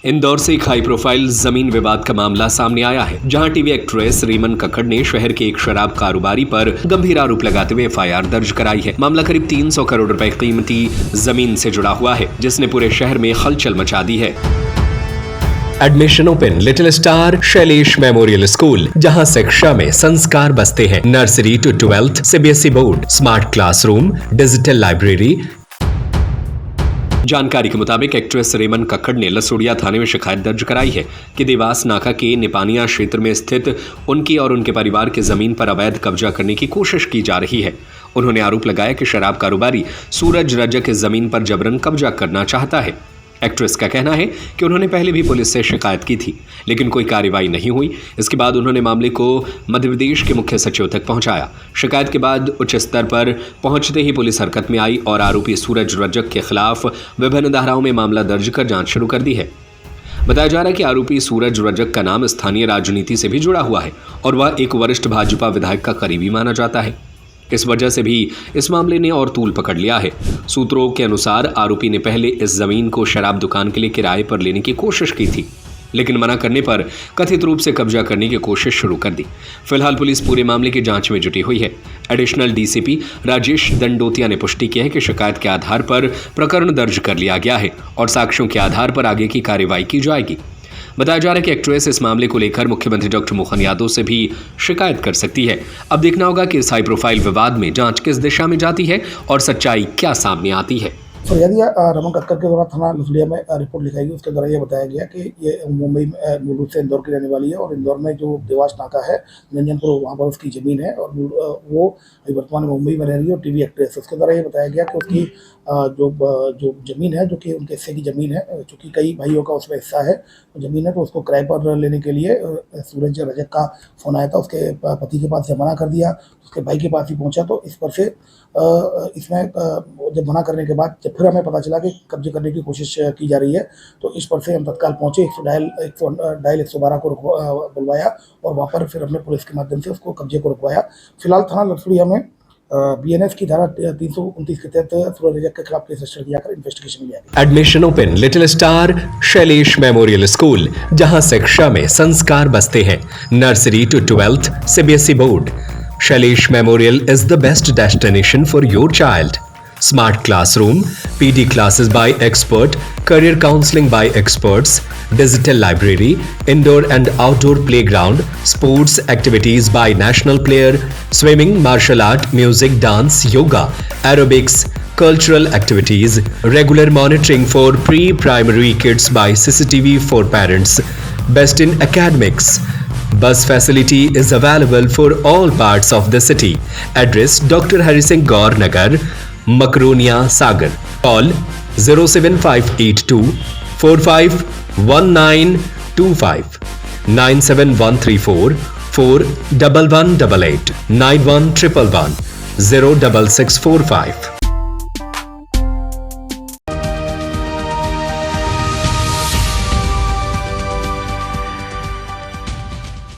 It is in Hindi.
इंदौर से एक हाई प्रोफाइल जमीन विवाद का मामला सामने आया है, जहां टीवी एक्ट्रेस रीमन कक्कड़ ने शहर के एक शराब कारोबारी पर गंभीर आरोप लगाते हुए एफआईआर दर्ज कराई है। मामला करीब 300 करोड़ रुपए कीमती जमीन से जुड़ा हुआ है, जिसने पूरे शहर में हलचल मचा दी है। Admission open little star Shailesh memorial school, जहां शिक्षा में संस्कार बसते हैं। Nursery to 12th CBSE board, smart classroom, digital library. जानकारी के मुताबिक एक्ट्रेस रीमन कक्कड़ ने लसोड़िया थाने में शिकायत दर्ज कराई है कि देवास नाका के निपानिया क्षेत्र में स्थित उनकी और उनके परिवार की जमीन पर अवैध कब्जा करने की कोशिश की जा रही है। उन्होंने आरोप लगाया कि शराब कारोबारी सूरज रजक इस जमीन पर जबरन कब्जा करना चाहता है। एक्ट्रेस का कहना है कि उन्होंने पहले भी पुलिस से शिकायत की थी, लेकिन कोई कार्रवाई नहीं हुई। इसके बाद उन्होंने मामले को मध्य प्रदेश के मुख्य सचिव तक पहुंचाया। शिकायत के बाद उच्च स्तर पर पहुंचते ही पुलिस हरकत में आई और आरोपी सूरज रजक के खिलाफ विभिन्न धाराओं में मामला दर्ज कर जांच शुरू कर दी है। बताया जा रहा है कि आरोपी सूरज रजक का नाम स्थानीय राजनीति से भी जुड़ा हुआ है और वह एक वरिष्ठ भाजपा विधायक का करीबी माना जाता है। इस वजह से भी इस मामले ने और तूल पकड़ लिया है। सूत्रों के अनुसार आरोपी ने पहले इस जमीन को शराब दुकान के लिए किराए पर लेने की कोशिश की थी, लेकिन मना करने पर कथित रूप से कब्जा करने की कोशिश शुरू कर दी। फिलहाल पुलिस पूरे मामले की जांच में जुटी हुई है। एडिशनल डीसीपी राजेश दंडोतिया ने पुष्टि की है कि शिकायत के आधार पर प्रकरण दर्ज कर लिया गया है और साक्ष्यों के आधार पर आगे की कार्रवाई की जाएगी। बताया जा रहा है कि एक्ट्रेस इस मामले को लेकर मुख्यमंत्री डॉक्टर मोहन यादव से भी शिकायत कर सकती है। अब देखना होगा कि इस हाई प्रोफाइल विवाद में जांच किस दिशा में जाती है और सच्चाई क्या सामने आती है। फरियादी रमन कक्कड़ के द्वारा थाना लसुड़िया में रिपोर्ट लिखाई गई। उसके द्वारा ये बताया गया कि ये मुंबई में मूल रूप से इंदौर की रहने वाली है और इंदौर में जो देवास नाका है नंजनपुर, वहाँ पर उसकी ज़मीन है और वो वर्तमान में मुंबई में रह रही है और टीवी एक्ट्रेस। उसके द्वारा ये बताया गया कि उसकी जो ज़मीन है, जो कि उनके हिस्से की ज़मीन है, चूँकि कई भाइयों का उसमें हिस्सा है, तो ज़मीन है, तो उसको किराए पर लेने के लिए सूरज रजक का फ़ोन आया था। उसके पति के पास से मना कर दिया, उसके भाई के पास ही पहुँचा। तो इस पर से इसमें जब मना करने के बाद जब फिर हमें पता चला कि कब्जे करने की कोशिश की जा रही है, तो इस पर से हम तत्काल पहुँचे, 112 को बुलवाया और वहाँ पर फिर हमने पुलिस के माध्यम से उसको कब्जे को रुकवाया। फिलहाल थाना लसुड़िया में बीएनएस की धारा 329 के तहत सूरज रजक के खिलाफ केस रजिस्टर किया कर इन्वेस्टिगेशन किया गया। Admission open little star Shailesh memorial school, जहां शिक्षा में संस्कार बसते हैं। Nursery to 12th CBSE board, Shailesh memorial is the best destination for your child. Smart classroom, PD classes by expert, career counseling by experts, digital library, indoor and outdoor playground, sports activities by national player, swimming, martial art, music, dance, yoga, aerobics, cultural activities, regular monitoring for pre-primary kids by CCTV for parents, best in academics. Bus facility is available for all parts of the city. Address Dr. Hari Singh Gaur Nagar, Makronia, Sagar. Call 07582 451925 97134 41188 91111 06645.